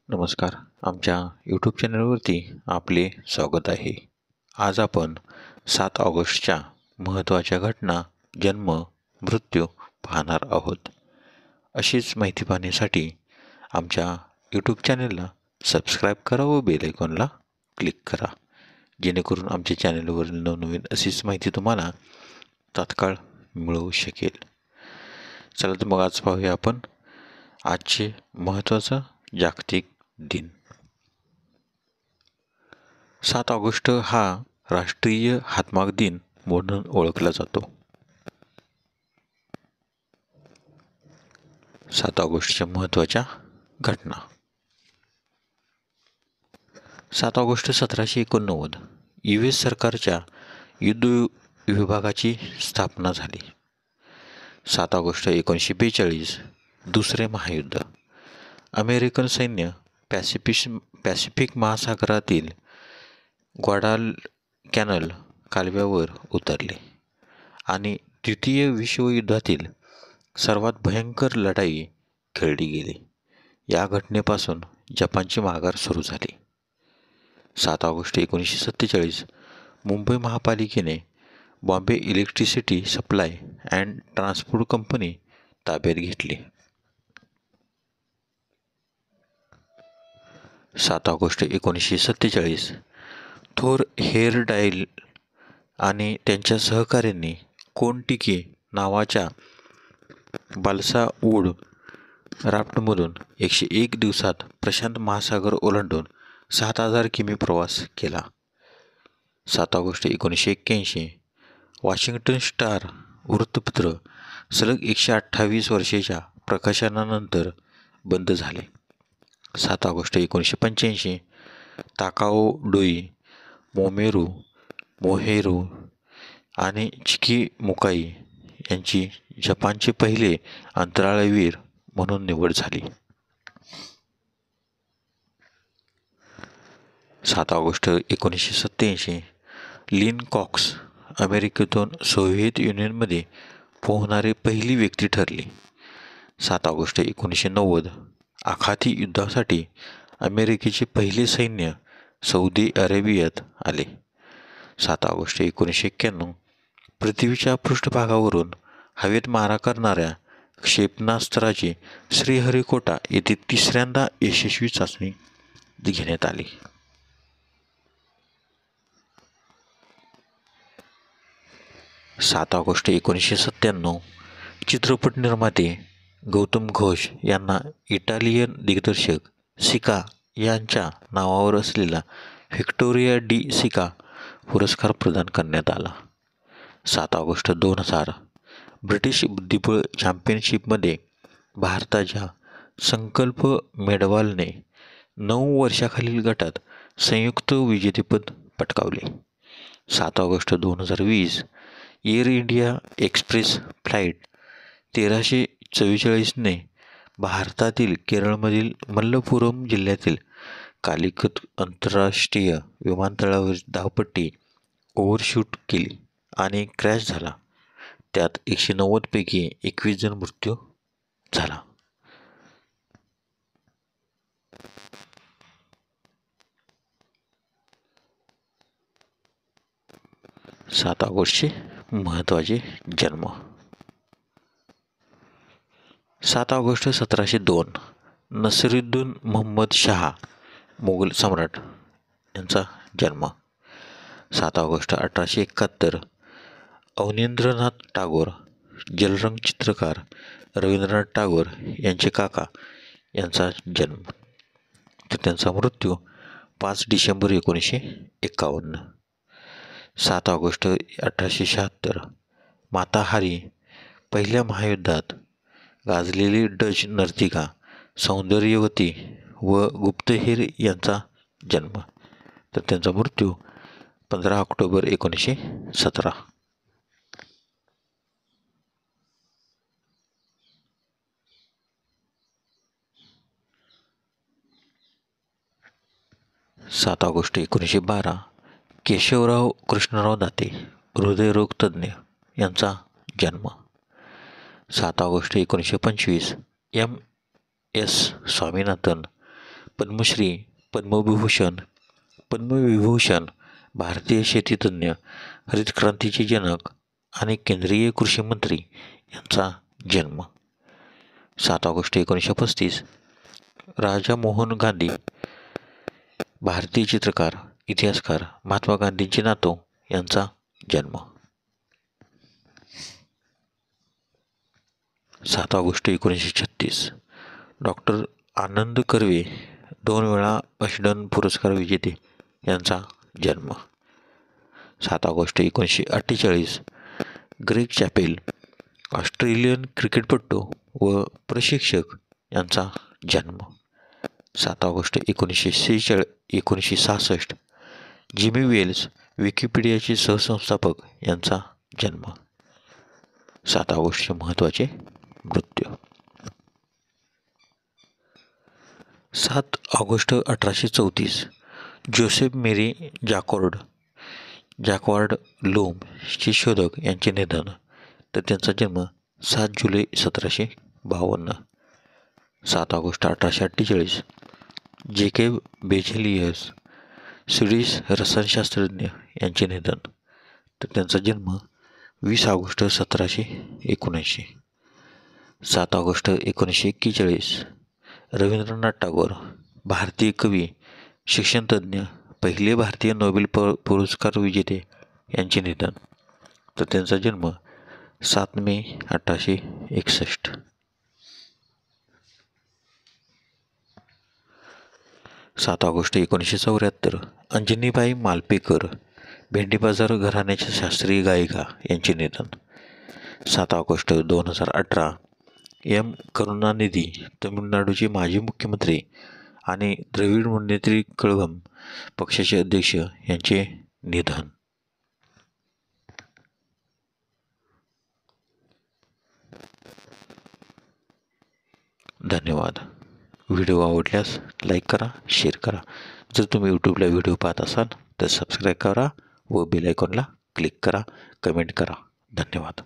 नमस्कार. आमच्या यूट्यूब चॅनलवरती आपले स्वागत आहे. आज आपण 7 ऑगस्टच्या महत्त्वाच्या घटना, जन्म, मृत्यू पाहणार आहोत. अशीच माहिती पाहण्यासाठी आमच्या यूट्यूब चॅनलला सबस्क्राईब करा व बेल आयकॉनला क्लिक करा, जेणेकरून आमच्या चॅनलवरील नवनवीन अशीच माहिती तुम्हाला तात्काळ मिळू शकेल. चला तर मग आज पाहूया आपण आजचे महत्त्वाचा जागतिक दिन. 7 ऑगस्ट हा राष्ट्रीय हातमाग दिन म्हणून ओळखला जातो. 7 ऑगस्टच्या महत्त्वाच्या घटना. 7 ऑगस्ट 1789 US सरकारच्या युद्ध विभागाची स्थापना झाली. 7 ऑगस्ट 1942 दुसरे महायुद्ध. अमेरिकन सैन्य पॅसिफिक महासागरातील ग्वाडालकॅनल कालव्यावर उतरले आणि द्वितीय विश्वयुद्धातील सर्वात भयंकर लढाई खेळली गेली. या घटनेपासून जपानची माघार सुरू झाली. 7 ऑगस्ट 1947 मुंबई महापालिकेने Bombay electricity supply and transport company ताब्यात घेतली. 7 ऑगस्ट 1947 थोर हेरडाईल आणि त्यांच्या सहकाऱ्यांनी कोनटिकी नावाच्या बाल्सा वूड राफ्टमधून 101 दिवसात प्रशांत महासागर ओलांडून 7000 किमी प्रवास केला. 7 ऑगस्ट 1981 वॉशिंग्टन स्टार वृत्तपत्र सलग 128 वर्षाच्या प्रकाशनानंतर बंद झाले. 7 ऑगस्ट 1985 ताकाओ डोई, मोहेरू आणि चिकिमुकाई यांची जपानचे पहिले अंतराळवीर म्हणून निवड झाली. 7 ऑगस्ट 1987 लिन कॉक्स अमेरिकेतून सोव्हिएत युनियनमध्ये पोहणारी पहिली व्यक्ती ठरली. 7 ऑगस्ट 1990 आखाती युद्धासाठी अमेरिकेचे पहिले सैन्य सौदी अरेबियात आले. 7 ऑगस्ट 1991 पृथ्वीच्या पृष्ठभागावरून हवेत मारा करणाऱ्या क्षेपणास्त्राची श्रीहरिकोटा येथे तिसऱ्यांदा यशस्वी चाचणी घेण्यात आली. 7 ऑगस्ट 1997 चित्रपट निर्माते गौतम घोष यांना इटालियन दिग्दर्शक सिका यांच्या नावावर असलेला व्हिक्टोरिया डी सिका पुरस्कार प्रदान करण्यात आला. 7 ऑगस्ट 2000 ब्रिटिश बुद्धिबळ चॅम्पियनशिपमध्ये भारताच्या संकल्प मेडवालने 9 वर्षाखालील गटात संयुक्त विजेतेपद पटकावले. 7 ऑगस्ट 2020 एअर इंडिया एक्सप्रेस फ्लाईट 1344ने भारतातील केरळमधील मल्लपुरम जिल्ह्यातील कालिकत आंतरराष्ट्रीय विमानतळावर धावपट्टी ओव्हरशूट केली आणि क्रॅश झाला. त्यात 190 पैकी 21 जण मृत्यू झाला. सात ऑगस्टचे महत्त्वाचे जन्म. 7 ऑगस्ट 1702 नसिरुद्दीन मोहम्मद शाह मोगल सम्राट यांचा जन्म. 7 ऑगस्ट 1871 अवनींद्रनाथ टागोर जलरंग चित्रकार रवींद्रनाथ टागोर यांचे काका यांचा जन्म. तर त्यांचा मृत्यू 5 डिसेंबर 1951. 7 ऑगस्ट 1876 माता हारी पहिल्या महायुद्धात गाजलेली डच नर्तिका सौंदर्यवती व गुप्तहेर यांचा जन्म. तर त्यांचा मृत्यू 15 ऑक्टोबर 1917. 7 ऑगस्ट 1912 केशवराव कृष्णराव दाते हृदयरोग तज्ज्ञ यांचा जन्म. 7 August 1925 M. S. Swaminathan Padma Shri, Padma Vibhushan, Padma Vibhushan, भारतीय शेतीतज्ञ, हरित क्रांतीचे जनक आणि केंद्रीय कृषी मंत्री यांचा जन्म. 7 ऑगस्ट 1935 राजा मोहन गांधी, भारतीय चित्रकार, इतिहासकार, महात्मा गांधींचे नातू यांचा जन्म. 7 ऑगस्ट 1936 डॉक्टर आनंद कर्वे, 2 वेळा अश्डन पुरस्कार विजेते यांचा जन्म. 7 ऑगस्ट 1948 ग्रेग चॅपेल, ऑस्ट्रेलियन क्रिकेटपटू व प्रशिक्षक यांचा जन्म. 7 ऑगस्ट 1966 जिमी वेल्स, विकिपीडियाचे सहसंस्थापक यांचा जन्म. 7 ऑगस्टचे महत्त्वाचे मृत्यू. 7 ऑगस्ट 1834 जोसेफ मेरी जॅकॉर्ड लूमचे शोधक यांचे निधन, तर त्यांचा जन्म 7 जुलै 1752. 7 ऑगस्ट 1848 जेकेब बेझेलियस, स्वीडिश रसायनशास्त्रज्ञ यांचे निधन, तर त्यांचा जन्म 20 ऑगस्ट 1779. 7 ऑगस्ट 1941 रवींद्रनाथ टागोर, भारतीय कवी, शिक्षणतज्ज्ञ, पहिले भारतीय नोबेल पुरस्कार विजेते यांचे निधन, तर त्यांचा जन्म 7 मे 1861. 7 ऑगस्ट 1974 अंजनीबाई मालपेकर, भेंडीबाजार घराण्याच्या शास्त्रीय गायिका यांचे निधन. 7 ऑगस्ट 2018 एम करुणानिधी, तमिळनाडूचे माजी मुख्यमंत्री आणि द्रविड मुन्नेत्री कळघम पक्षाचे अध्यक्ष यांचे निधन. धन्यवाद. व्हिडिओ आवडल्यास लाईक करा, शेअर करा. जर तुम्ही यूट्यूबला व्हिडिओ पाहत असाल तर सबस्क्राईब करा व बेल आयकॉनला क्लिक करा, कमेंट करा. धन्यवाद.